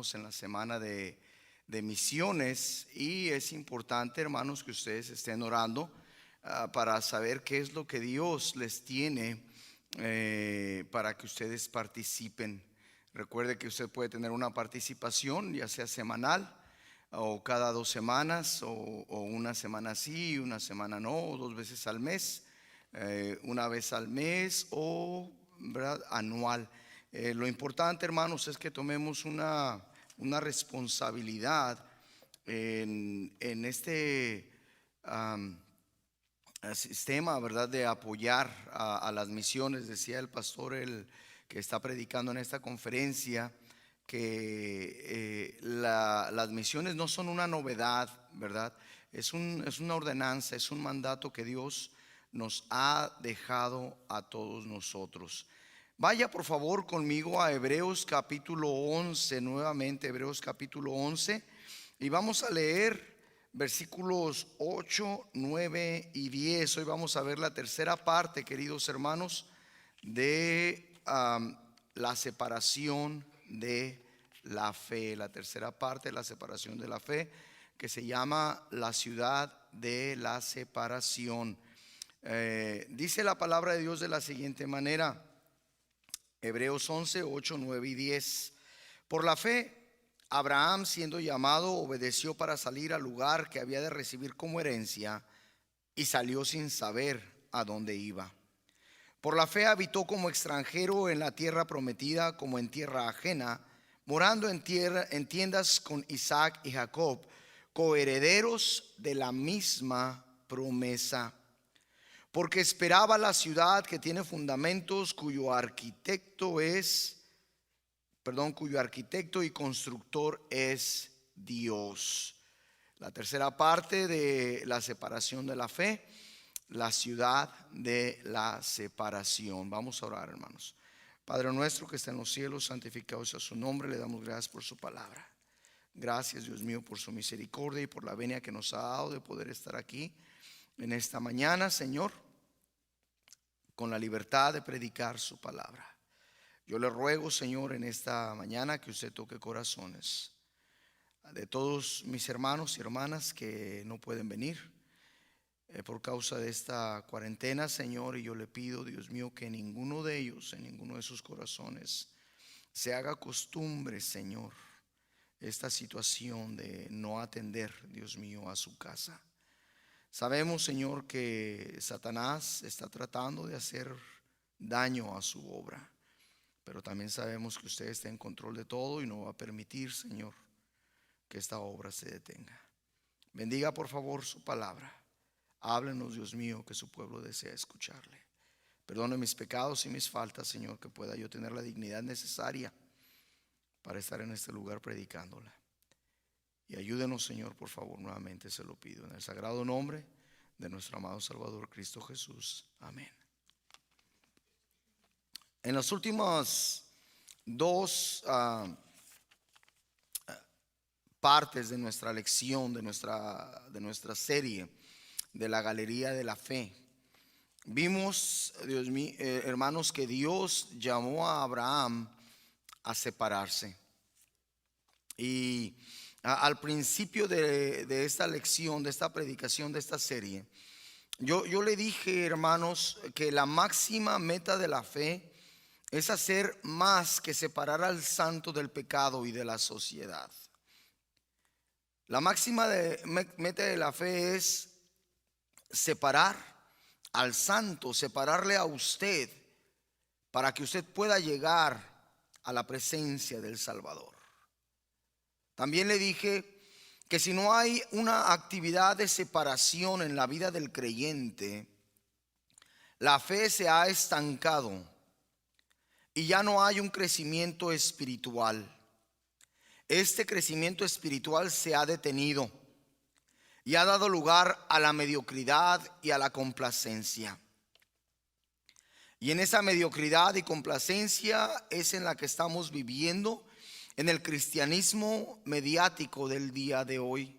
En la semana de misiones, y es importante, hermanos, que ustedes estén orando para saber qué es lo que Dios les tiene para que ustedes participen. Recuerde que usted puede tener una participación, ya sea semanal o cada 2 semanas, o una semana sí, una semana no, o 2 veces al mes, una vez al mes, o ¿verdad?, anual. Lo importante, hermanos, es que tomemos una responsabilidad en este sistema, ¿verdad?, de apoyar a las misiones. Decía el pastor que está predicando en esta conferencia que las misiones no son una novedad, ¿verdad? Es una ordenanza, es un mandato que Dios nos ha dejado a todos nosotros. Vaya por favor conmigo a Hebreos capítulo 11, nuevamente Hebreos capítulo 11, y vamos a leer versículos 8, 9 y 10. Hoy vamos a ver la tercera parte, queridos hermanos, de la separación de la fe. La tercera parte de la separación de la fe, que se llama la ciudad de la separación. Dice la palabra de Dios de la siguiente manera: Hebreos 11, 8, 9 y 10. Por la fe, Abraham, siendo llamado, obedeció para salir al lugar que había de recibir como herencia, y salió sin saber a dónde iba. Por la fe habitó como extranjero en la tierra prometida, como en tierra ajena, morando en tiendas con Isaac y Jacob, coherederos de la misma promesa. Porque esperaba la ciudad que tiene fundamentos, cuyo arquitecto y constructor es Dios. La tercera parte de la separación de la fe, la ciudad de la separación. Vamos a orar, hermanos. Padre nuestro que está en los cielos, santificado sea su nombre. Le damos gracias por su palabra. Gracias, Dios mío, por su misericordia y por la venia que nos ha dado de poder estar aquí en esta mañana, Señor, con la libertad de predicar su palabra. Yo le ruego, Señor, en esta mañana que usted toque corazones de todos mis hermanos y hermanas que no pueden venir por causa de esta cuarentena, Señor. Y yo le pido, Dios mío, que ninguno de ellos, en ninguno de sus corazones, se haga costumbre, Señor, esta situación de no atender, Dios mío, a su casa. Sabemos, Señor, que Satanás está tratando de hacer daño a su obra, pero también sabemos que usted está en control de todo y no va a permitir, Señor, que esta obra se detenga. Bendiga por favor su palabra. Háblenos, Dios mío, que su pueblo desea escucharle. Perdone mis pecados y mis faltas, Señor, que pueda yo tener la dignidad necesaria para estar en este lugar predicándola. Y ayúdenos, Señor, por favor, nuevamente se lo pido, en el sagrado nombre de nuestro amado Salvador Cristo Jesús. Amén. En las últimas dos partes de nuestra lección, de nuestra serie de la Galería de la Fe, vimos, Dios mío, hermanos, que Dios llamó a Abraham a separarse. Y al principio de esta lección, de esta predicación, de esta serie, yo le dije, hermanos, que la máxima meta de la fe es hacer más que separar al santo del pecado y de la sociedad. La máxima meta de la fe es separar al santo, separarle a usted, para que usted pueda llegar a la presencia del Salvador. También le dije que si no hay una actividad de separación en la vida del creyente, la fe se ha estancado y ya no hay un crecimiento espiritual. Este crecimiento espiritual se ha detenido y ha dado lugar a la mediocridad y a la complacencia. Y en esa mediocridad y complacencia es en la que estamos viviendo en el cristianismo mediático del día de hoy.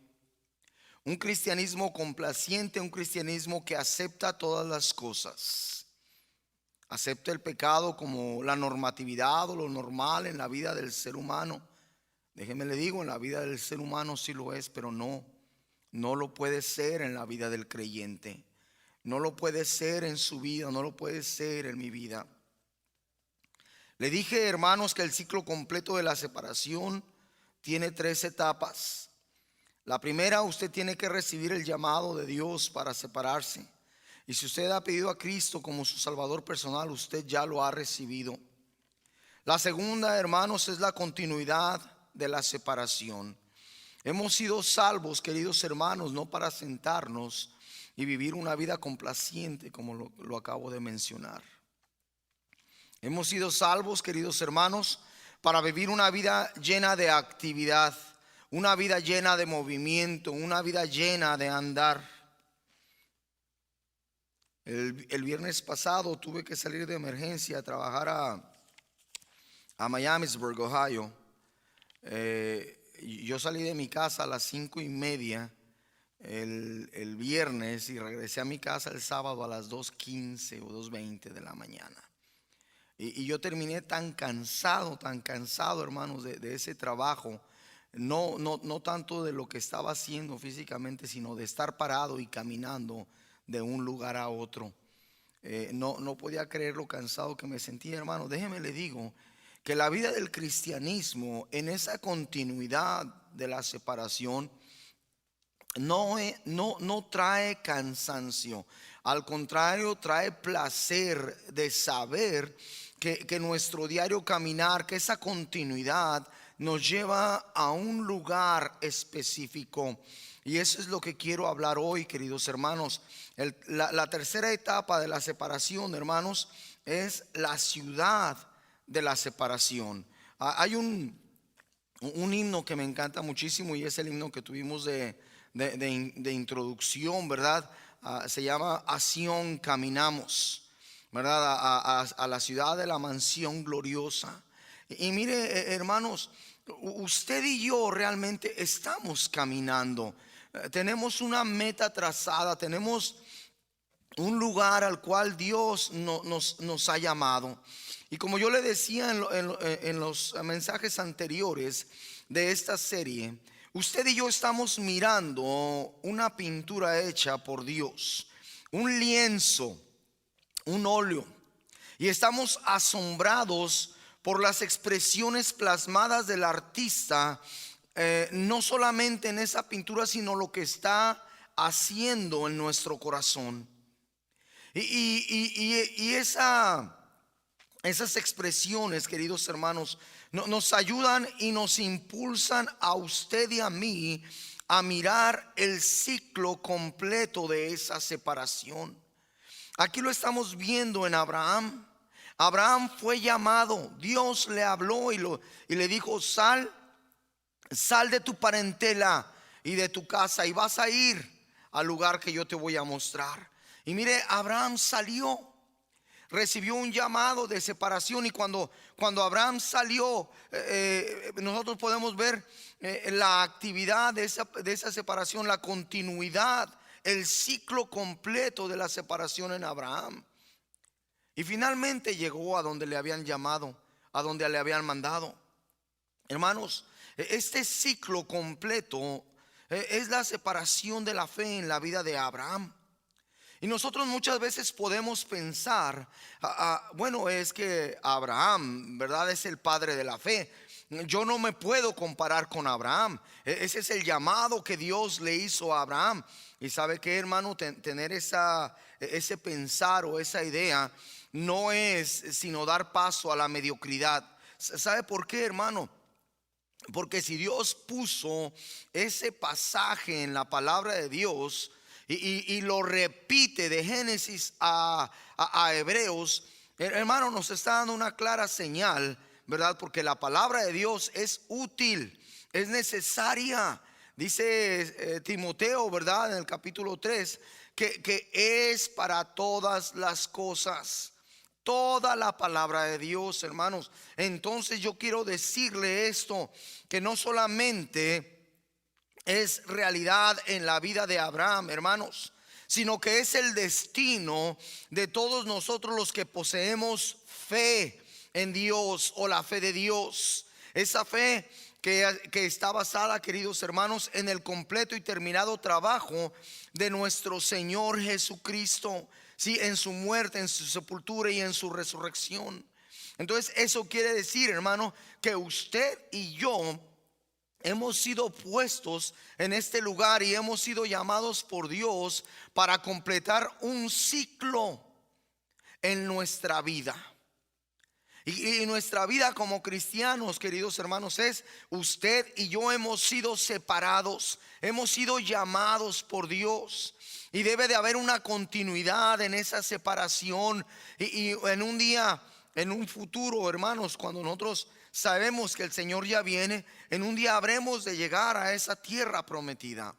Un cristianismo complaciente, un cristianismo que acepta todas las cosas. Acepta el pecado como la normatividad o lo normal en la vida del ser humano. Déjeme le digo, en la vida del ser humano sí lo es, pero no lo puede ser en la vida del creyente. No lo puede ser en su vida, no lo puede ser en mi vida. Le dije, hermanos, que el ciclo completo de la separación tiene 3 etapas. La primera, usted tiene que recibir el llamado de Dios para separarse. Y si usted ha pedido a Cristo como su Salvador personal, usted ya lo ha recibido. La segunda, hermanos, es la continuidad de la separación. Hemos sido salvos, queridos hermanos, no para sentarnos y vivir una vida complaciente, como lo acabo de mencionar. Hemos sido salvos, queridos hermanos, para vivir una vida llena de actividad, una vida llena de movimiento, una vida llena de andar. El viernes pasado tuve que salir de emergencia a trabajar a Miamisburg, Ohio. Yo salí de mi casa a las 5:30 el viernes y regresé a mi casa el sábado a las 2:15 o 2:20 de la mañana. Y yo terminé tan cansado, hermanos, de ese trabajo. No tanto de lo que estaba haciendo físicamente, sino de estar parado y caminando de un lugar a otro. No podía creer lo cansado que me sentía, hermano. Déjeme le digo que la vida del cristianismo, en esa continuidad de la separación, no trae cansancio. Al contrario, trae placer de saber que nuestro diario caminar, que esa continuidad nos lleva a un lugar específico. Y eso es lo que quiero hablar hoy, queridos hermanos. La tercera etapa de la separación, hermanos, es la ciudad de la separación. Hay un himno que me encanta muchísimo, y es el himno que tuvimos de introducción, ¿verdad? Se llama A Sión caminamos, ¿verdad? A la ciudad de la mansión gloriosa. Y mire, hermanos, usted y yo realmente estamos caminando. Tenemos una meta trazada, tenemos un lugar al cual Dios nos ha llamado. Y como yo le decía en los mensajes anteriores de esta serie, usted y yo estamos mirando una pintura hecha por Dios, un lienzo, un óleo, y estamos asombrados por las expresiones plasmadas del artista, no solamente en esa pintura, sino lo que está haciendo en nuestro corazón. Y esas expresiones, queridos hermanos, nos ayudan y nos impulsan a usted y a mí a mirar el ciclo completo de esa separación. Aquí lo estamos viendo en Abraham. Abraham fue llamado, Dios le habló y le dijo: sal de tu parentela y de tu casa, y vas a ir al lugar que yo te voy a mostrar. Y mire, Abraham salió, recibió un llamado de separación, y cuando Abraham salió, nosotros podemos ver la actividad de esa separación, la continuidad, el ciclo completo de la separación en Abraham. Y finalmente llegó a donde le habían llamado, a donde le habían mandado. Hermanos, este ciclo completo es la separación de la fe en la vida de Abraham. Y nosotros muchas veces podemos pensar, bueno, es que Abraham, ¿verdad?, es el padre de la fe. Yo no me puedo comparar con Abraham. Ese es el llamado que Dios le hizo a Abraham. Y sabe que, hermano, tener ese pensar o esa idea no es sino dar paso a la mediocridad. ¿Sabe por qué, hermano? Porque si Dios puso ese pasaje en la palabra de Dios y lo repite de Génesis a Hebreos, hermano, nos está dando una clara señal, ¿verdad? Porque la palabra de Dios es útil, es necesaria. Dice Timoteo, ¿verdad?, en el capítulo 3, que es para todas las cosas. Toda la palabra de Dios, hermanos. Entonces yo quiero decirle esto, que no solamente es realidad en la vida de Abraham, hermanos, sino que es el destino de todos nosotros los que poseemos fe en Dios, o la fe de Dios. Esa fe que está basada, queridos hermanos, en el completo y terminado trabajo de nuestro Señor Jesucristo, ¿sí? En su muerte, en su sepultura y en su resurrección. Entonces eso quiere decir, hermano, que usted y yo hemos sido puestos en este lugar y hemos sido llamados por Dios para completar un ciclo en nuestra vida. Y nuestra vida como cristianos, queridos hermanos, es usted y yo hemos sido separados, hemos sido llamados por Dios. Y debe de haber una continuidad en esa separación. Y en un día, en un futuro, hermanos, cuando nosotros sabemos que el Señor ya viene, en un día habremos de llegar a esa tierra prometida.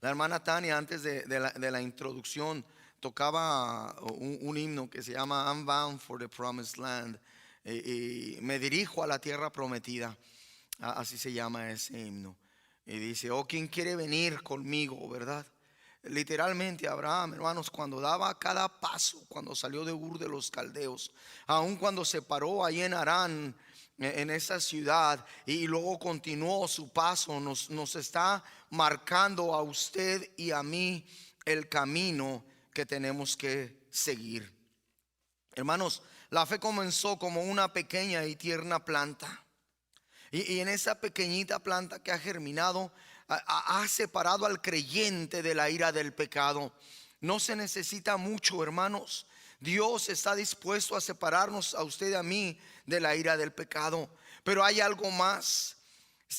La hermana Tania, antes de la introducción, tocaba un himno que se llama I'm Bound for the Promised Land, y me dirijo a la tierra prometida. Así se llama ese himno. Y dice: oh, ¿quién quiere venir conmigo, verdad? Literalmente Abraham, hermanos, cuando daba cada paso, cuando salió de Ur de los Caldeos, aun cuando se paró ahí en Harán, en esa ciudad, y luego continuó su paso, nos está marcando a usted y a mí el camino que tenemos que seguir. Hermanos, la fe comenzó como una pequeña y tierna planta, y en esa pequeñita planta que ha germinado, ha separado al creyente de la ira del pecado. No se necesita mucho, hermanos. Dios está dispuesto a separarnos a usted y a mí de la ira del pecado. Pero hay algo más.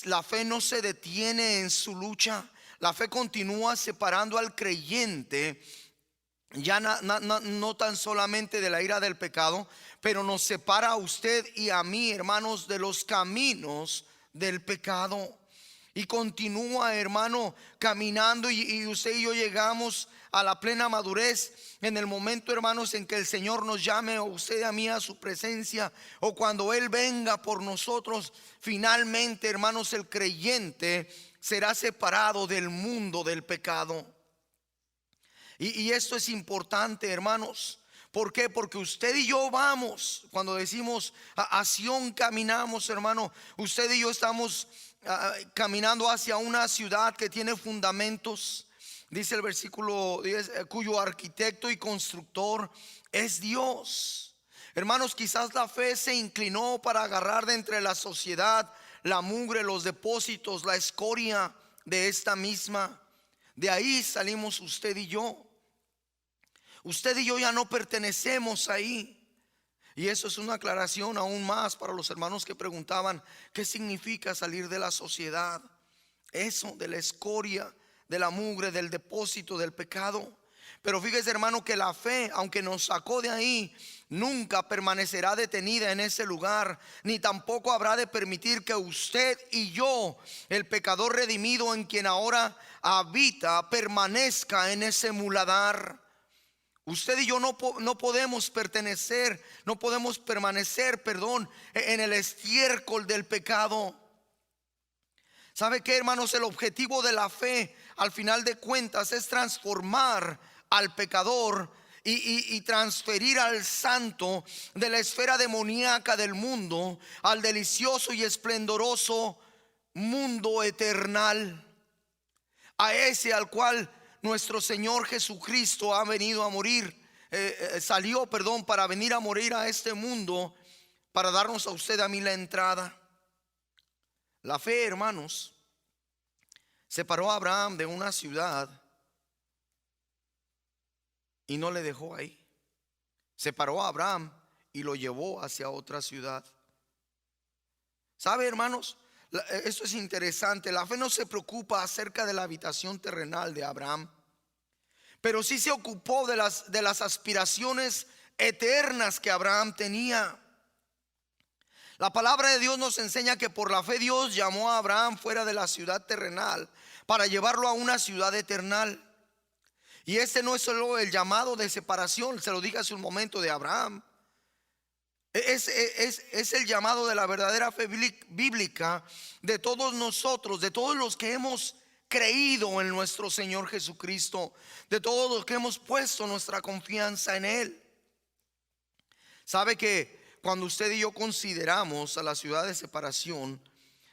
La fe no se detiene en su lucha. La fe continúa separando al creyente, ya no tan solamente de la ira del pecado, pero nos separa a usted y a mí, hermanos, de los caminos del pecado. Y continúa, hermano, caminando, y usted y yo llegamos a la plena madurez en el momento, hermanos, en que el Señor nos llame a usted y a mí a su presencia, o cuando Él venga por nosotros. Finalmente, hermanos, el creyente será separado del mundo del pecado. Y esto es importante, hermanos. ¿Por qué? Porque usted y yo vamos, cuando decimos a Sión caminamos, hermano, usted y yo estamos caminando hacia una ciudad que tiene fundamentos. Dice el versículo 10, cuyo arquitecto y constructor es Dios. Hermanos, quizás la fe se inclinó para agarrar de entre la sociedad la mugre, los depósitos, la escoria de esta misma. De ahí salimos usted y yo. Usted y yo ya no pertenecemos ahí. Y eso es una aclaración aún más para los hermanos que preguntaban qué significa salir de la sociedad. Eso, de la escoria, de la mugre, del depósito del pecado. Pero fíjese, hermano, que la fe, aunque nos sacó de ahí, nunca permanecerá detenida en ese lugar, ni tampoco habrá de permitir que usted y yo, el pecador redimido en quien ahora habita, permanezca en ese muladar. Usted y yo no podemos permanecer, en el estiércol del pecado. ¿Sabe qué, hermanos? El objetivo de la fe, al final de cuentas, es transformar al pecador y transferir al santo de la esfera demoníaca del mundo al delicioso y esplendoroso mundo eternal, a ese al cual nuestro Señor Jesucristo ha venido a morir, salió para venir a morir a este mundo, para darnos a usted y a mí la entrada. La fe, hermanos, separó a Abraham de una ciudad y no le dejó ahí. Separó a Abraham y lo llevó hacia otra ciudad. ¿Sabe, hermanos? Esto es interesante. La fe no se preocupa acerca de la habitación terrenal de Abraham, pero sí se ocupó de las aspiraciones eternas que Abraham tenía. La palabra de Dios nos enseña que por la fe Dios llamó a Abraham fuera de la ciudad terrenal para llevarlo a una ciudad eternal. Y este no es solo el llamado de separación, se lo dije hace un momento, de Abraham. Es el llamado de la verdadera fe bíblica de todos nosotros, de todos los que hemos creído en nuestro Señor Jesucristo, de todos los que hemos puesto nuestra confianza en Él. Sabe que cuando usted y yo consideramos a la ciudad de separación,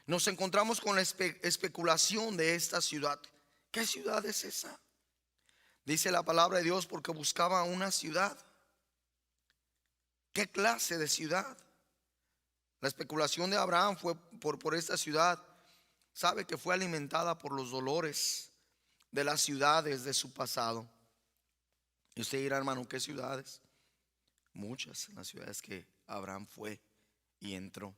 nos encontramos con la especulación de esta ciudad. ¿Qué ciudad es esa? Dice la palabra de Dios, porque buscaba una ciudad. ¿Qué clase de ciudad? La especulación de Abraham fue por esta ciudad. Sabe que fue alimentada por los dolores de las ciudades de su pasado. Y usted dirá, hermano, ¿qué ciudades? Muchas, las ciudades que Abraham fue y entró.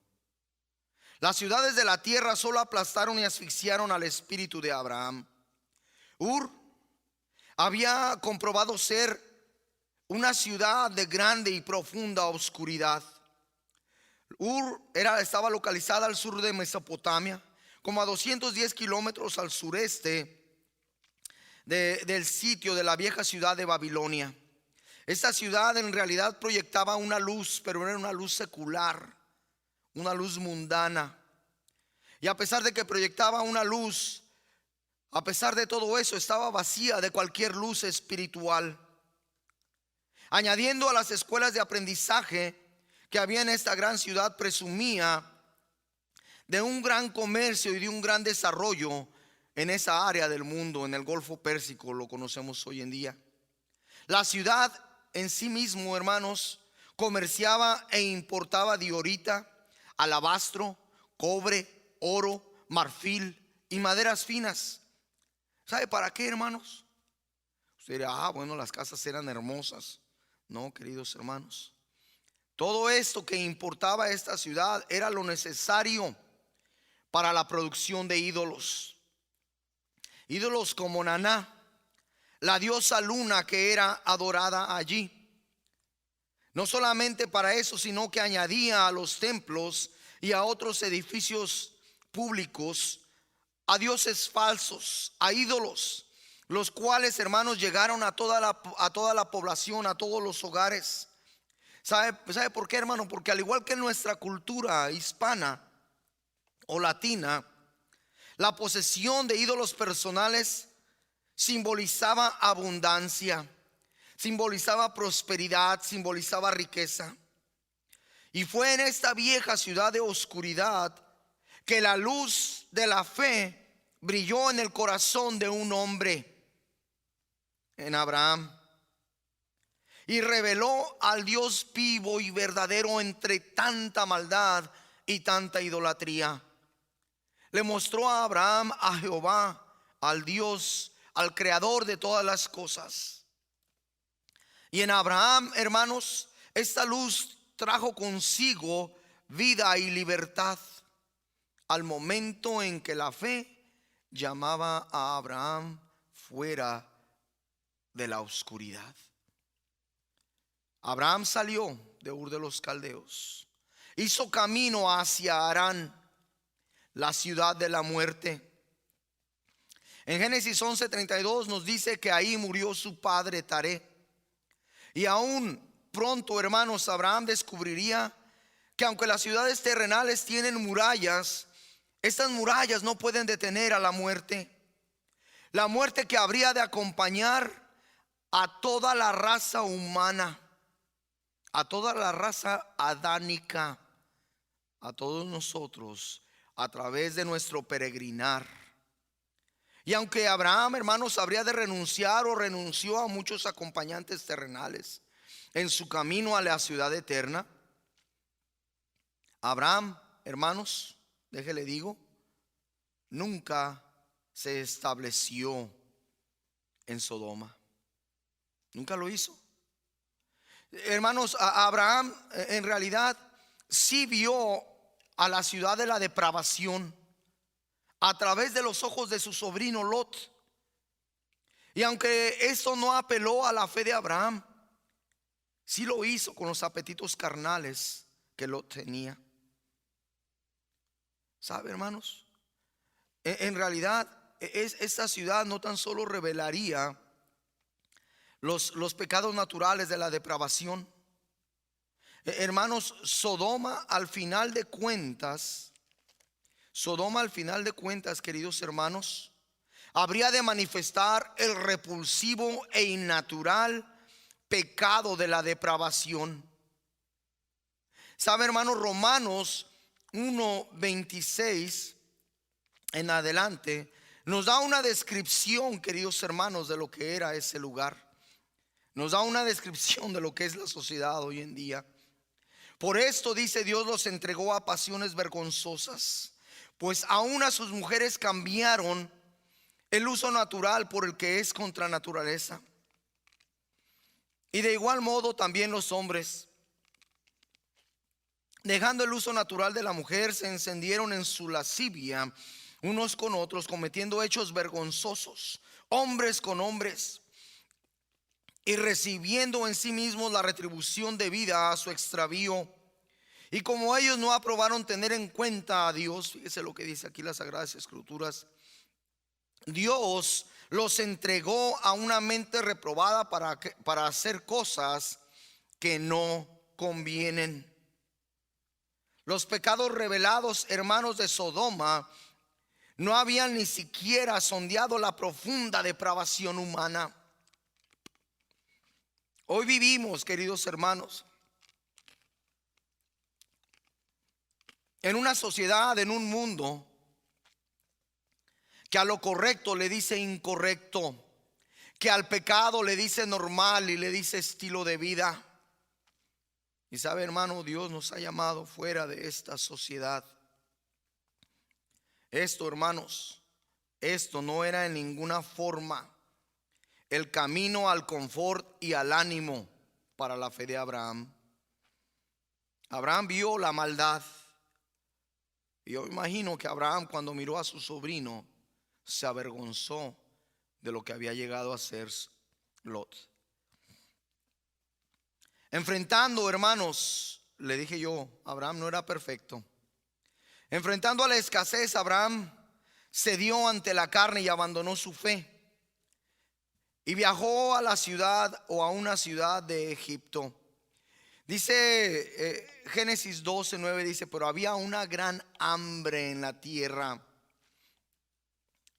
Las ciudades de la tierra solo aplastaron y asfixiaron al espíritu de Abraham. Ur había comprobado ser una ciudad de grande y profunda oscuridad. Ur estaba localizada al sur de Mesopotamia, como a 210 kilómetros al sureste del sitio de la vieja ciudad de Babilonia. Esta ciudad en realidad proyectaba una luz, pero era una luz secular, una luz mundana. Y a pesar de que proyectaba una luz, a pesar de todo eso, estaba vacía de cualquier luz espiritual. Añadiendo a las escuelas de aprendizaje que había en esta gran ciudad, presumía de un gran comercio y de un gran desarrollo en esa área del mundo, en el Golfo Pérsico, lo conocemos hoy en día. La ciudad en sí mismo, hermanos, comerciaba e importaba diorita, alabastro, cobre, oro, marfil y maderas finas. ¿Sabe para qué, hermanos? Usted dirá, bueno, las casas eran hermosas. No, queridos hermanos, todo esto que importaba esta ciudad era lo necesario para la producción de ídolos. Ídolos como Naná, la diosa luna que era adorada allí. No solamente para eso, sino que añadía a los templos y a otros edificios públicos a dioses falsos, a ídolos, los cuales, hermanos, llegaron a toda la población, a todos los hogares. ¿Sabe por qué, hermano? Porque al igual que en nuestra cultura hispana o latina, la posesión de ídolos personales simbolizaba abundancia, simbolizaba prosperidad, simbolizaba riqueza. Y fue en esta vieja ciudad de oscuridad que la luz de la fe brilló en el corazón de un hombre, en Abraham, y reveló al Dios vivo y verdadero entre tanta maldad y tanta idolatría. Le mostró a Abraham a Jehová, al Dios, al creador de todas las cosas. Y en Abraham, hermanos, esta luz trajo consigo vida y libertad al momento en que la fe llamaba a Abraham fuera de la oscuridad. Abraham salió de Ur de los Caldeos, hizo camino hacia Harán, la ciudad de la muerte. En Génesis 11:32 nos dice que ahí murió su padre Taré. Y aún pronto, hermanos, Abraham descubriría que aunque las ciudades terrenales tienen murallas, estas murallas no pueden detener a la muerte. La muerte que habría de acompañar a toda la raza humana, a toda la raza adánica, a todos nosotros a través de nuestro peregrinar. Y aunque Abraham, hermanos, habría de renunciar o renunció a muchos acompañantes terrenales en su camino a la ciudad eterna, Abraham, hermanos, déjele digo, nunca se estableció en Sodoma. Nunca lo hizo. Hermanos, Abraham en realidad sí vio a la ciudad de la depravación a través de los ojos de su sobrino Lot. Y aunque eso no apeló a la fe de Abraham, sí lo hizo con los apetitos carnales que Lot tenía. ¿Sabe, hermanos? En realidad esta ciudad no tan solo revelaría los pecados naturales de la depravación. Hermanos, Sodoma al final de cuentas, queridos hermanos, habría de manifestar el repulsivo e innatural pecado de la depravación. ¿Sabe, hermanos? Romanos 1:26 en adelante, nos da una descripción, queridos hermanos, de lo que era ese lugar. Nos da una descripción de lo que es la sociedad hoy en día. Por esto dice: Dios los entregó a pasiones vergonzosas, pues aún a sus mujeres cambiaron el uso natural por el que es contra naturaleza. Y de igual modo también los hombres, dejando el uso natural de la mujer, se encendieron en su lascivia unos con otros, cometiendo hechos vergonzosos, hombres con hombres, y recibiendo en sí mismos la retribución debida a su extravío. Y como ellos no aprobaron tener en cuenta a Dios, fíjese lo que dice aquí las Sagradas Escrituras, Dios los entregó a una mente reprobada para hacer cosas que no convienen. Los pecados revelados, hermanos, de Sodoma no habían ni siquiera sondeado la profunda depravación humana. Hoy vivimos, queridos hermanos, en una sociedad, en un mundo que a lo correcto le dice incorrecto, que al pecado le dice normal y le dice estilo de vida. Y sabe, hermano, Dios nos ha llamado fuera de esta sociedad. Esto, hermanos, esto no era en ninguna forma el camino al confort y al ánimo para la fe de Abraham. Abraham vio la maldad. Y yo imagino que Abraham, cuando miró a su sobrino, se avergonzó de lo que había llegado a ser Lot. Enfrentando, hermanos, le dije yo, Abraham no era perfecto. Enfrentando a la escasez, Abraham cedió ante la carne y abandonó su fe. Y viajó a la ciudad, o a una ciudad de Egipto. Dice Génesis 12:9, dice: pero había una gran hambre en la tierra,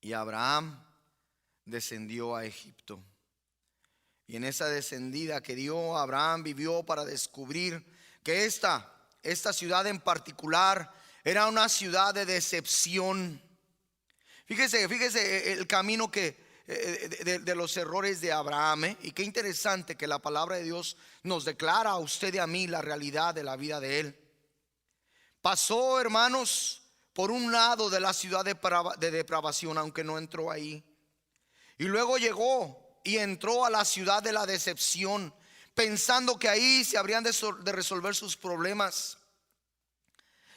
y Abraham descendió a Egipto. Y en esa descendida que dio, Abraham vivió para descubrir que esta ciudad en particular era una ciudad de decepción. Fíjese el camino de los errores de Abraham, Y qué interesante que la palabra de Dios nos declara a usted y a mí la realidad de la vida de él. Pasó, hermanos, por un lado de la ciudad de depravación, aunque no entró ahí. Y luego llegó y entró a la ciudad de la decepción, pensando que ahí se habrían de resolver sus problemas.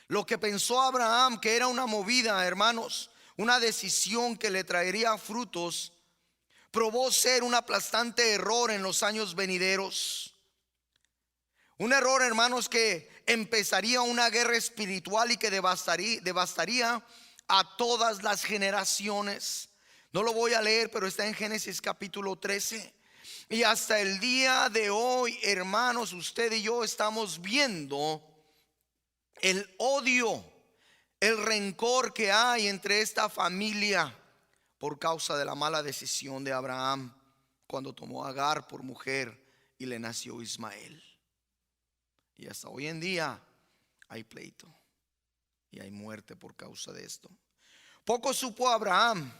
Lo que pensó Abraham que era una movida, hermanos, una decisión que le traería frutos, probó ser un aplastante error en los años venideros. Un error, hermanos, que empezaría una guerra espiritual y que devastaría a todas las generaciones. No lo voy a leer, pero está en Génesis capítulo 13. Y hasta el día de hoy, hermanos, usted y yo estamos viendo el odio, el rencor que hay entre esta familia por causa de la mala decisión de Abraham cuando tomó a Agar por mujer y le nació Ismael. Y hasta hoy en día hay pleito y hay muerte por causa de esto. Poco supo Abraham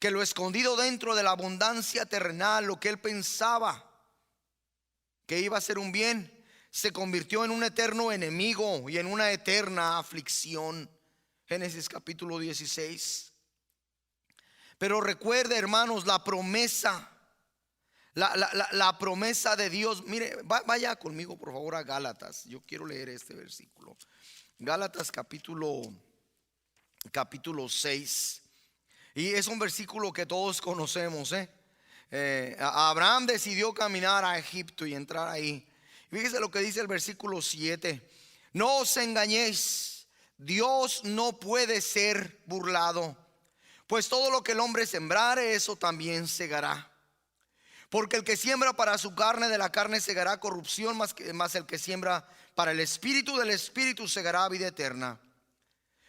que lo escondido dentro de la abundancia terrenal, lo que él pensaba que iba a ser un bien, se convirtió en un eterno enemigo y en una eterna aflicción. Génesis capítulo 16. Pero recuerde, hermanos, la promesa, la promesa de Dios. Mire, vaya conmigo por favor a Gálatas. Yo quiero leer este versículo. Gálatas capítulo 6. Y es un versículo que todos conocemos. Abraham decidió caminar a Egipto y entrar ahí. Fíjese lo que dice el versículo 7. No os engañéis, Dios no puede ser burlado, pues todo lo que el hombre sembrare, eso también segará. Porque el que siembra para su carne, de la carne segará corrupción, más el que siembra para el espíritu, del espíritu segará vida eterna.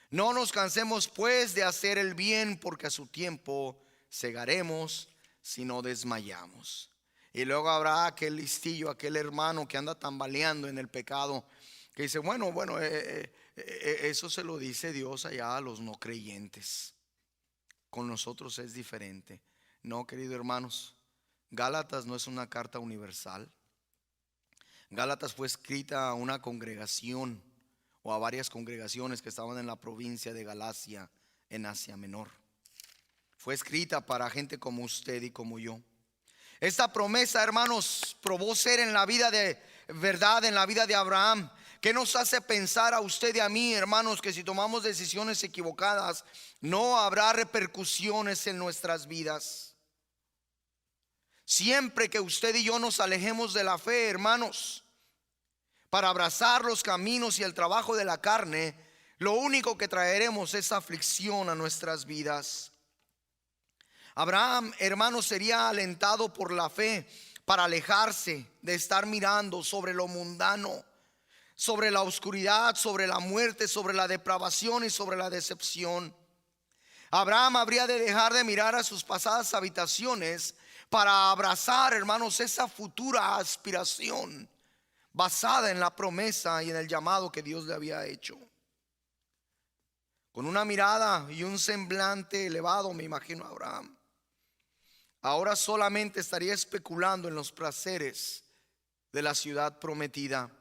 No nos cansemos pues de hacer el bien, porque a su tiempo segaremos si no desmayamos. Y luego habrá aquel listillo, aquel hermano que anda tambaleando en el pecado, que dice, bueno, eso se lo dice Dios allá a los no creyentes. Con nosotros es diferente. No, queridos hermanos, Gálatas no es una carta universal. Gálatas fue escrita a una congregación o a varias congregaciones que estaban en la provincia de Galacia, en Asia Menor. Fue escrita para gente como usted y como yo. Esta promesa, hermanos, probó ser en la vida de verdad, en la vida de Abraham. ¿Qué nos hace pensar a usted y a mí, hermanos, que si tomamos decisiones equivocadas no habrá repercusiones en nuestras vidas? Siempre que usted y yo nos alejemos de la fe, hermanos, para abrazar los caminos y el trabajo de la carne, lo único que traeremos es aflicción a nuestras vidas. Abraham, hermanos, sería alentado por la fe para alejarse de estar mirando sobre lo mundano, sobre la oscuridad, sobre la muerte, sobre la depravación y sobre la decepción. Abraham habría de dejar de mirar a sus pasadas habitaciones para abrazar, hermanos, esa futura aspiración basada en la promesa y en el llamado que Dios le había hecho. Con una mirada y un semblante elevado, me imagino a Abraham. Ahora solamente estaría especulando en los placeres de la ciudad prometida.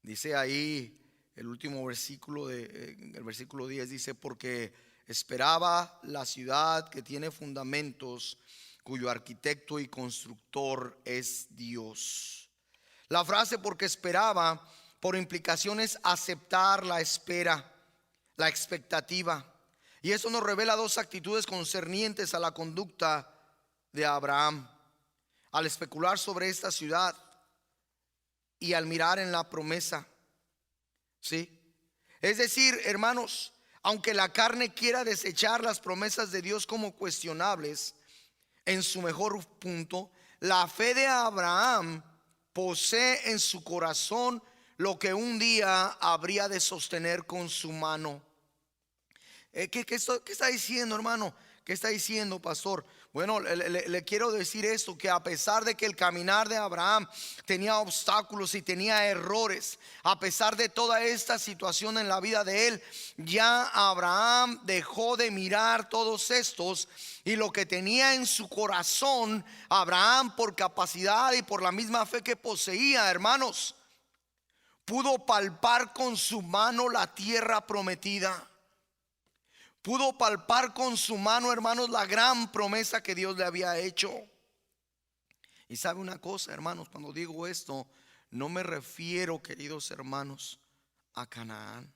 Dice ahí el último versículo, el versículo 10, dice: porque esperaba la ciudad que tiene fundamentos, cuyo arquitecto y constructor es Dios. La frase porque esperaba, por implicación, es aceptar la espera, la expectativa. Y eso nos revela dos actitudes concernientes a la conducta de Abraham al especular sobre esta ciudad y al mirar en la promesa. ¿Sí? Es decir, hermanos, aunque la carne quiera desechar las promesas de Dios como cuestionables, en su mejor punto, la fe de Abraham posee en su corazón lo que un día habría de sostener con su mano. ¿Qué está diciendo, hermano? ¿Qué está diciendo, pastor? Bueno, le quiero decir esto, que a pesar de que el caminar de Abraham tenía obstáculos y tenía errores, a pesar de toda esta situación en la vida de él, ya Abraham dejó de mirar todos estos, y lo que tenía en su corazón, Abraham, por capacidad y por la misma fe que poseía, hermanos, pudo palpar con su mano la tierra prometida. Pudo palpar con su mano, hermanos, la gran promesa que Dios le había hecho. Y sabe una cosa, hermanos, cuando digo esto, no me refiero, queridos hermanos, a Canaán.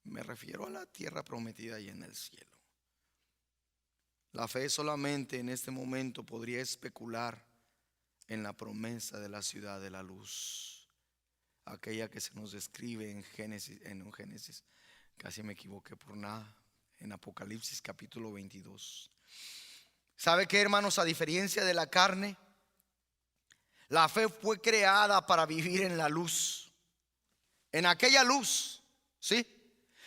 Me refiero a la tierra prometida y en el cielo. La fe solamente en este momento podría especular en la promesa de la ciudad de la luz, aquella que se nos describe en Génesis, casi me equivoqué por nada, en Apocalipsis capítulo 22. ¿Sabe qué, hermanos? A diferencia de la carne, la fe fue creada para vivir en la luz, en aquella luz, ¿sí?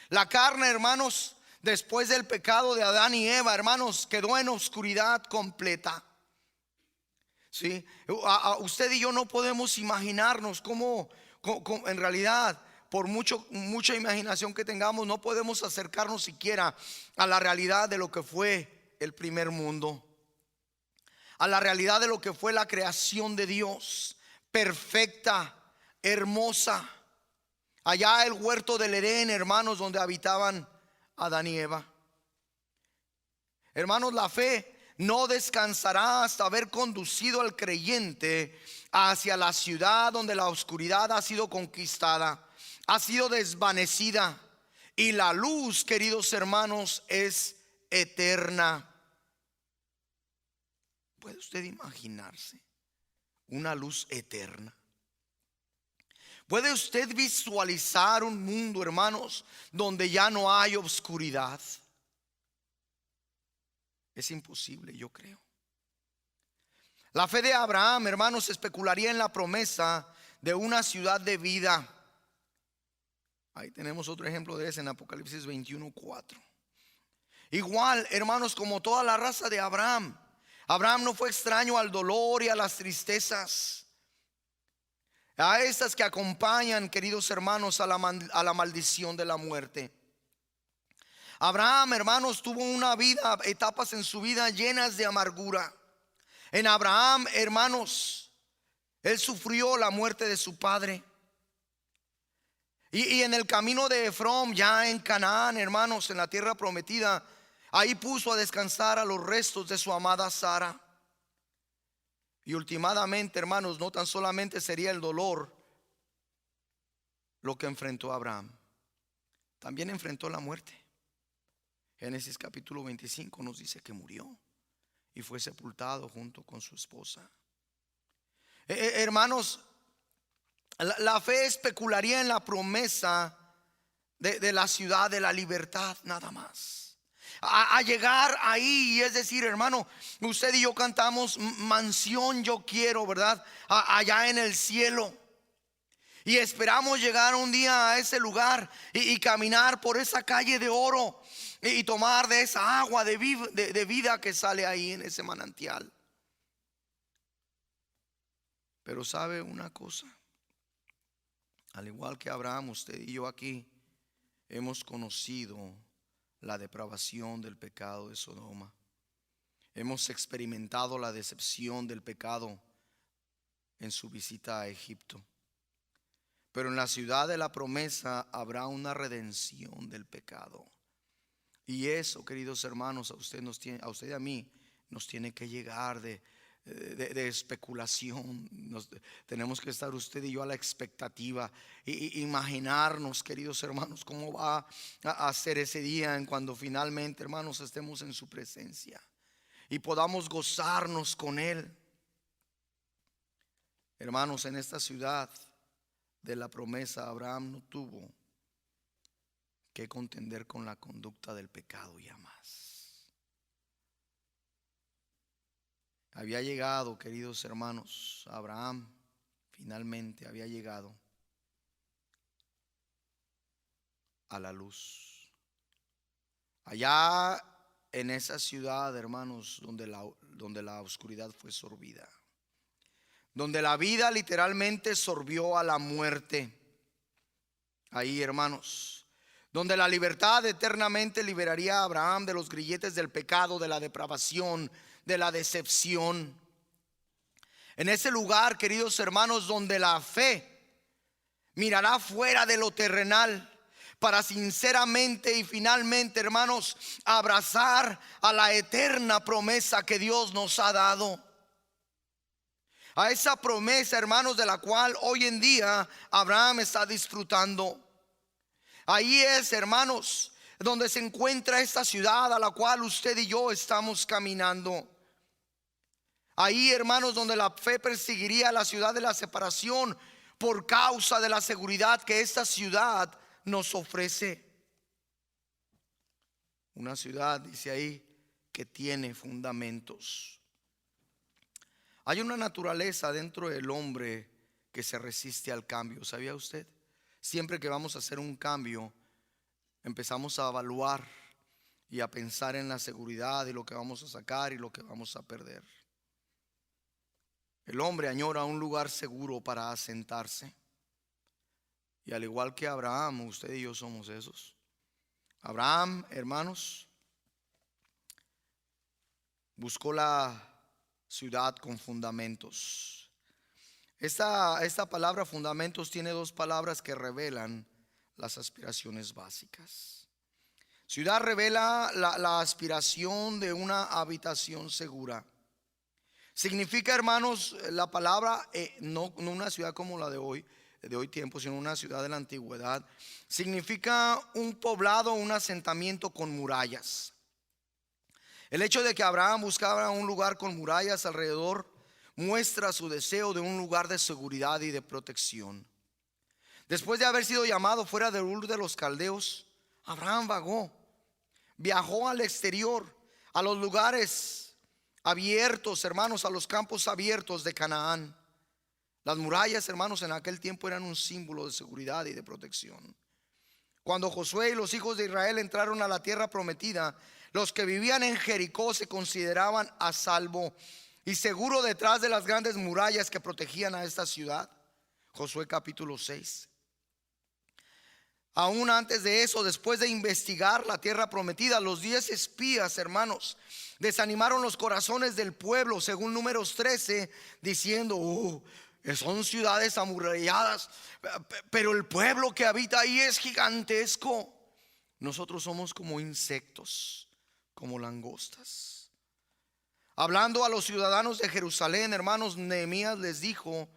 La carne, hermanos, después del pecado de Adán y Eva, hermanos, quedó en oscuridad completa. ¿Sí? Usted y yo no podemos imaginarnos cómo en realidad, por mucha imaginación que tengamos, no podemos acercarnos siquiera a la realidad de lo que fue el primer mundo, a la realidad de lo que fue la creación de Dios, perfecta, hermosa. Allá el huerto del Edén, hermanos, donde habitaban Adán y Eva. Hermanos, la fe no descansará hasta haber conducido al creyente hacia la ciudad donde la oscuridad ha sido conquistada, ha sido desvanecida, y la luz, queridos hermanos, es eterna. ¿Puede usted imaginarse una luz eterna? ¿Puede usted visualizar un mundo, hermanos, donde ya no hay oscuridad? Es imposible, yo creo. La fe de Abraham, hermanos, especularía en la promesa de una ciudad de vida. Ahí tenemos otro ejemplo de ese en Apocalipsis 21:4. Igual, hermanos, como toda la raza de Abraham, Abraham no fue extraño al dolor y a las tristezas, a estas que acompañan, queridos hermanos, a la maldición de la muerte. Abraham, hermanos, tuvo una vida, etapas en su vida llenas de amargura. En Abraham, hermanos, él sufrió la muerte de su padre. Y en el camino de Efrón, ya en Canaán, hermanos, en la tierra prometida, ahí puso a descansar a los restos de su amada Sara. Y últimamente, hermanos, no tan solamente sería el dolor lo que enfrentó Abraham, también enfrentó la muerte. Génesis capítulo 25 nos dice que murió y fue sepultado junto con su esposa. Hermanos, la fe especularía en la promesa de la ciudad de la libertad, nada más. A llegar ahí, es decir, hermano, usted y yo cantamos mansión yo quiero, ¿verdad? Allá en el cielo. Y esperamos llegar un día a ese lugar y caminar por esa calle de oro y tomar de esa agua de vida que sale ahí en ese manantial. Pero sabe una cosa, al igual que Abraham, usted y yo aquí hemos conocido la depravación del pecado de Sodoma. Hemos experimentado la decepción del pecado en su visita a Egipto. Pero en la ciudad de la promesa habrá una redención del pecado. Y eso, queridos hermanos, a usted y a mí nos tiene que llegar de especulación. Tenemos que estar usted y yo a la expectativa y imaginarnos, queridos hermanos, cómo va a ser ese día en cuando finalmente, hermanos, estemos en su presencia y podamos gozarnos con Él. Hermanos, en esta ciudad de la promesa, Abraham no tuvo que contender con la conducta del pecado ya más. Había llegado, queridos hermanos, Abraham finalmente había llegado a la luz. Allá en esa ciudad, hermanos, donde la oscuridad fue sorbida, donde la vida literalmente sorbió a la muerte. Ahí, hermanos, donde la libertad eternamente liberaría a Abraham de los grilletes del pecado, de la depravación, de la decepción. En ese lugar, queridos hermanos, donde la fe mirará fuera de lo terrenal para sinceramente y finalmente, hermanos, abrazar a la eterna promesa que Dios nos ha dado. A esa promesa, hermanos, de la cual hoy en día Abraham está disfrutando. Ahí es, hermanos, donde se encuentra esta ciudad a la cual usted y yo estamos caminando. Ahí, hermanos, donde la fe perseguiría la ciudad de la separación por causa de la seguridad que esta ciudad nos ofrece. Una ciudad, dice ahí, que tiene fundamentos. Hay una naturaleza dentro del hombre que se resiste al cambio. ¿Sabía usted? Siempre que vamos a hacer un cambio, empezamos a evaluar y a pensar en la seguridad y lo que vamos a sacar y lo que vamos a perder. El hombre añora un lugar seguro para asentarse. Y al igual que Abraham, usted y yo somos esos. Abraham, hermanos, buscó la ciudad con fundamentos. Esta palabra fundamentos tiene dos palabras que revelan las aspiraciones básicas. Ciudad revela la aspiración de una habitación segura. Significa, hermanos, la palabra no una ciudad como la de hoy tiempo, sino una ciudad de la antigüedad. Significa un poblado, un asentamiento con murallas. El hecho de que Abraham buscaba un lugar con murallas alrededor muestra su deseo de un lugar de seguridad y de protección. Después de haber sido llamado fuera de Ur de los Caldeos, Abraham viajó al exterior, a los lugares abiertos, hermanos, a los campos abiertos de Canaán. Las murallas, hermanos, en aquel tiempo eran un símbolo de seguridad y de protección. Cuando Josué y los hijos de Israel entraron a la tierra prometida, Los que vivían en Jericó se consideraban a salvo y seguro detrás de las grandes murallas que protegían a esta ciudad. Josué capítulo 6. Aún antes de eso, después de investigar la tierra prometida, los 10 espías, hermanos, desanimaron los corazones del pueblo, según Números 13, diciendo: son ciudades amuralladas, pero el pueblo que habita ahí es gigantesco. Nosotros somos como insectos, como langostas. Hablando a los ciudadanos de Jerusalén, hermanos, Nehemías les dijo: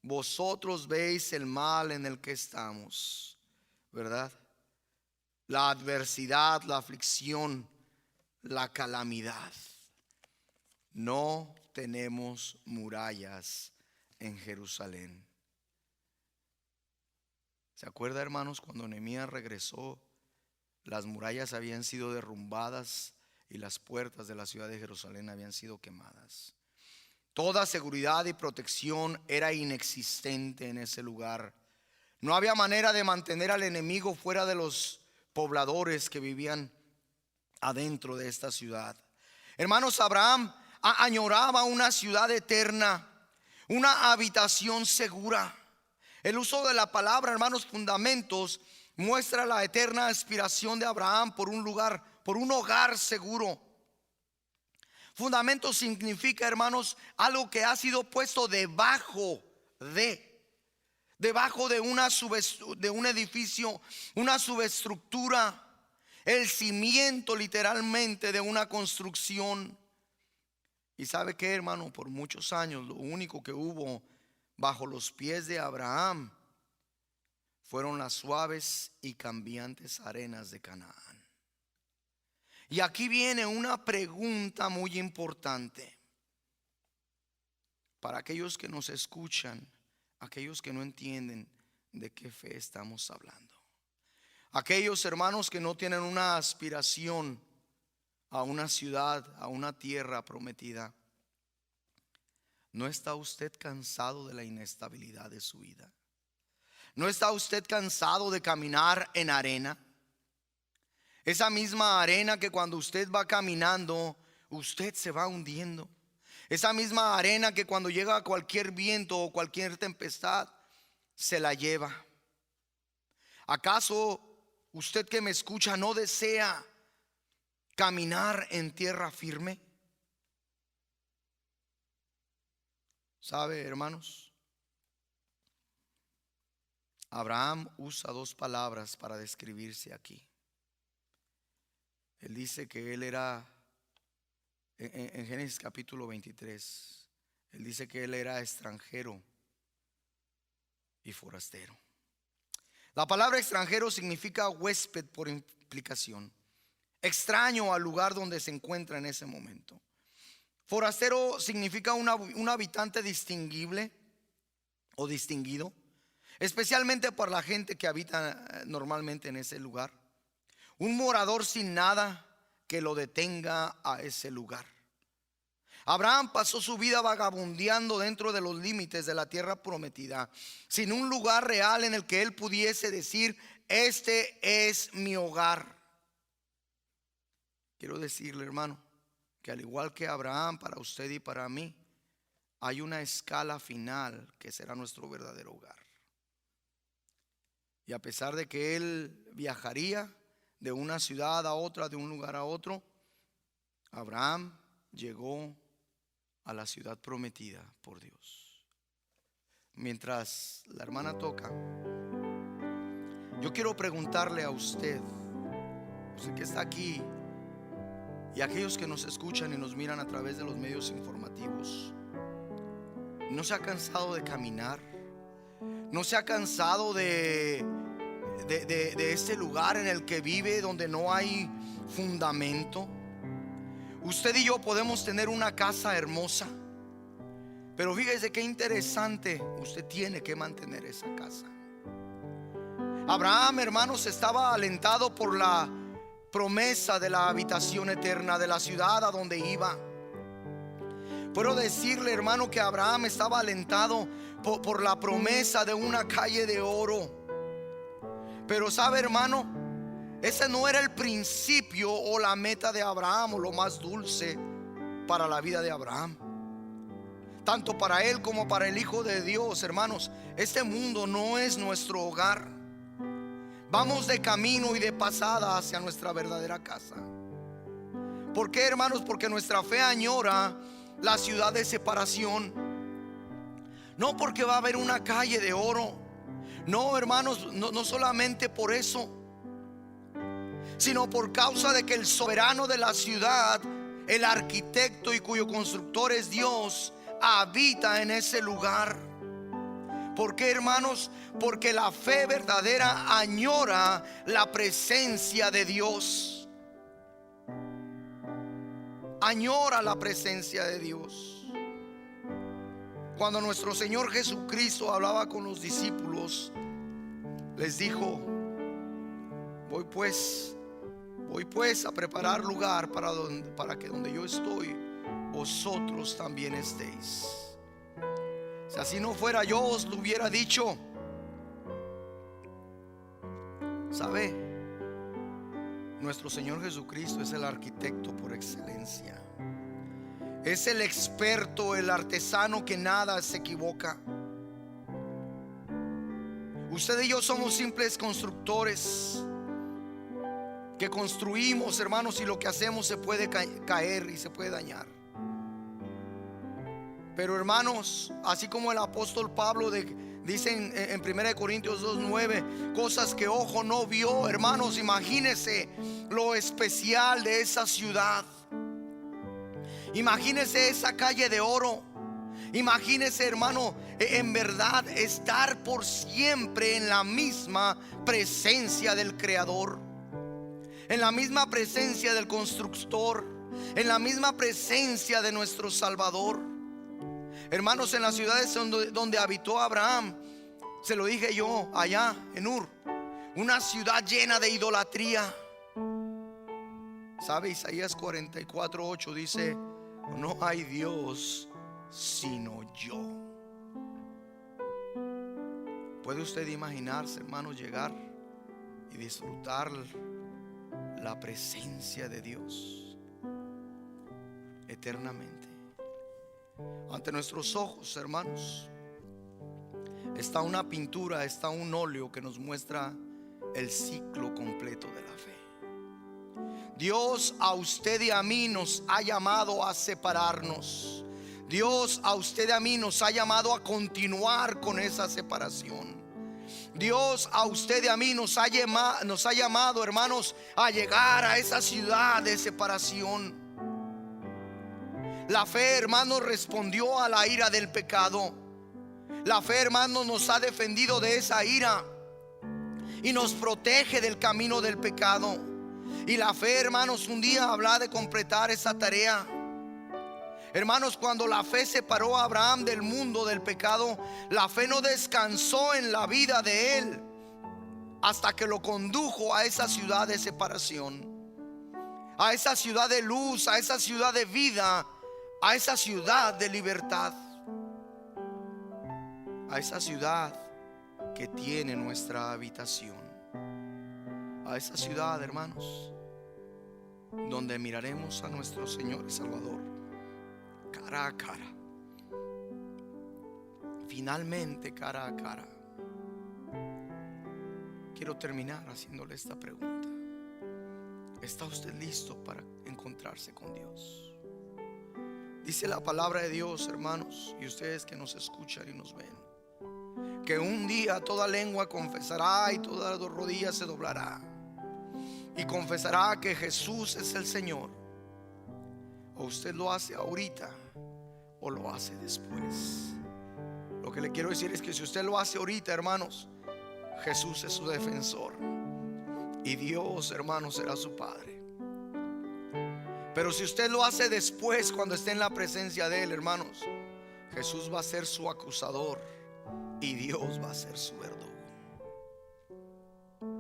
vosotros veis el mal en el que estamos, ¿verdad? La adversidad, la aflicción, la calamidad. No tenemos murallas en Jerusalén. ¿Se acuerda, hermanos, cuando Nehemías regresó? Las murallas habían sido derrumbadas y las puertas de la ciudad de Jerusalén habían sido quemadas. Toda seguridad y protección era inexistente en ese lugar. No había manera de mantener al enemigo fuera de los pobladores que vivían adentro de esta ciudad. Hermanos, Abraham añoraba una ciudad eterna, una habitación segura. El uso de la palabra, hermanos, fundamentos, muestra la eterna aspiración de Abraham por un lugar, por un hogar seguro. Fundamento significa, hermanos, algo que ha sido puesto debajo de un edificio, una subestructura, el cimiento literalmente de una construcción. Y sabe qué, hermano, por muchos años lo único que hubo bajo los pies de Abraham fueron las suaves y cambiantes arenas de Canaán. Y aquí viene una pregunta muy importante para aquellos que nos escuchan, aquellos que no entienden de qué fe estamos hablando, aquellos hermanos que no tienen una aspiración a una ciudad, a una tierra prometida. ¿No está usted cansado de la inestabilidad de su vida? ¿No está usted cansado de caminar en arena? Esa misma arena que cuando usted va caminando, usted se va hundiendo. Esa misma arena que cuando llega cualquier viento o cualquier tempestad, se la lleva. ¿Acaso usted que me escucha no desea caminar en tierra firme? ¿Sabe, hermanos? Abraham usa dos palabras para describirse aquí. Él dice que él era, en Génesis capítulo 23, él dice que él era extranjero y forastero. La palabra extranjero significa huésped por implicación, extraño al lugar donde se encuentra en ese momento. Forastero significa un habitante distinguible o distinguido, especialmente por la gente que habita normalmente en ese lugar. Un morador sin nada que lo detenga a ese lugar. Abraham pasó su vida vagabundeando dentro de los límites de la tierra prometida, sin un lugar real en el que él pudiese decir: este es mi hogar. Quiero decirle, hermano, que al igual que Abraham, para usted y para mí, hay una escala final que será nuestro verdadero hogar. Y a pesar de que él viajaría de una ciudad a otra, de un lugar a otro, Abraham llegó a la ciudad prometida por Dios. Mientras la hermana toca, yo quiero preguntarle a usted que está aquí, y a aquellos que nos escuchan y nos miran a través de los medios informativos: ¿no se ha cansado de caminar? ¿No se ha cansado de este lugar en el que vive, donde no hay fundamento? Usted y yo podemos tener una casa hermosa, pero fíjese qué interesante, usted tiene que mantener esa casa. Abraham, hermanos, estaba alentado por la promesa de la habitación eterna, de la ciudad a donde iba. Puedo decirle, hermano, que Abraham estaba alentado por la promesa de una calle de oro. Pero sabe, hermano, Ese no era el principio o la meta de Abraham o lo más dulce para la vida de Abraham. Tanto para él como para el Hijo de Dios, hermanos, este mundo no es nuestro hogar. Vamos de camino y de pasada hacia nuestra verdadera casa. ¿Por qué, hermanos? Porque nuestra fe añora la ciudad de separación. No porque va a haber una calle de oro. No, hermanos, no solamente por eso, sino por causa de que el soberano de la ciudad, el arquitecto y cuyo constructor es Dios, habita en ese lugar. ¿Por qué, hermanos? Porque la fe verdadera añora la presencia de Dios. Añora la presencia de Dios. Cuando nuestro Señor Jesucristo hablaba con los discípulos, les dijo: voy pues a preparar lugar para que donde yo estoy, vosotros también estéis. Si así no fuera, yo os lo hubiera dicho. ¿Sabe? Nuestro Señor Jesucristo es el arquitecto por excelencia. Es el experto, el artesano que nada se equivoca. Usted y yo somos simples constructores que construimos, hermanos, y lo que hacemos se puede caer y se puede dañar. Pero, hermanos, así como el apóstol Pablo dice en 1 Corintios 2:9, cosas que ojo no vio, hermanos, imagínese lo especial de esa ciudad. Imagínese esa calle de oro. Imagínese, hermano, en verdad estar por siempre en la misma presencia del Creador, en la misma presencia del constructor, en la misma presencia de nuestro Salvador. Hermanos, en las ciudades donde habitó Abraham, se lo dije yo allá en Ur, una ciudad llena de idolatría. ¿Sabe? Isaías 44:8 dice: no hay Dios sino yo. ¿Puede usted imaginarse, hermanos, llegar y disfrutar la presencia de Dios eternamente? Ante nuestros ojos, hermanos, está una pintura, está un óleo que nos muestra el ciclo completo de la fe. Dios a usted y a mí nos ha llamado a separarnos. Dios a usted y a mí nos ha llamado a continuar con esa separación. Dios a usted y a mí nos ha llamado, hermanos, a llegar a esa ciudad de separación. La fe, hermanos, respondió a la ira del pecado. La fe, hermanos, nos ha defendido de esa ira y nos protege del camino del pecado. Y la fe, hermanos, un día habrá de completar esa tarea. Hermanos, cuando la fe separó a Abraham del mundo del pecado, la fe no descansó en la vida de él hasta que lo condujo a esa ciudad de separación, a esa ciudad de luz, a esa ciudad de vida, a esa ciudad de libertad, a esa ciudad que tiene nuestra habitación, a esa ciudad, hermanos, donde miraremos a nuestro Señor y Salvador cara a cara, finalmente cara a cara. Quiero terminar haciéndole esta pregunta: ¿está usted listo para encontrarse con Dios? Dice la palabra de Dios, hermanos, y ustedes que nos escuchan y nos ven, que un día toda lengua confesará y toda rodilla se doblará y confesará que Jesús es el Señor. O usted lo hace ahorita o lo hace después. Lo que le quiero decir es que si usted lo hace ahorita, hermanos, Jesús es su defensor y Dios, hermanos, será su Padre. Pero si usted lo hace después, cuando esté en la presencia de Él, hermanos, Jesús va a ser su acusador y Dios va a ser su verdugo.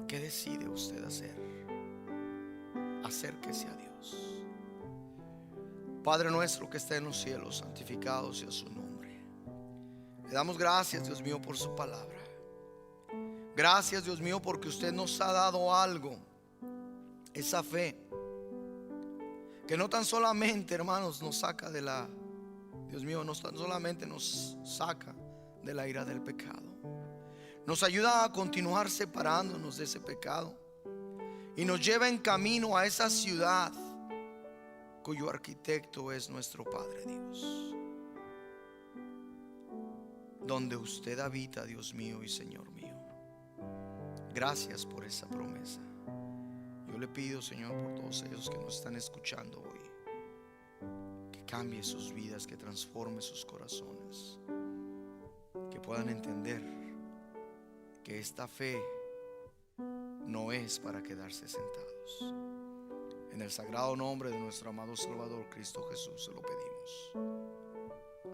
¿Qué decide usted hacer? Acérquese a Dios. Padre nuestro que está en los cielos, santificado sea su nombre. Le damos gracias, Dios mío, por su palabra. Gracias, Dios mío, porque usted nos ha dado algo Esa fe que no tan solamente, hermanos, nos saca de la, Dios mío, no tan solamente nos saca de la ira del pecado, nos ayuda a continuar separándonos de ese pecado y nos lleva en camino a esa ciudad cuyo arquitecto es nuestro Padre Dios, donde usted habita, Dios mío y Señor mío. Gracias por esa promesa. Yo le pido, Señor, por todos ellos que nos están escuchando hoy, que cambie sus vidas, que transforme sus corazones, que puedan entender que esta fe no es para quedarse sentados. En el sagrado nombre de nuestro amado Salvador Cristo Jesús se lo pedimos.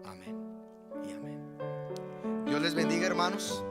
Amén y amén. Dios les bendiga, hermanos.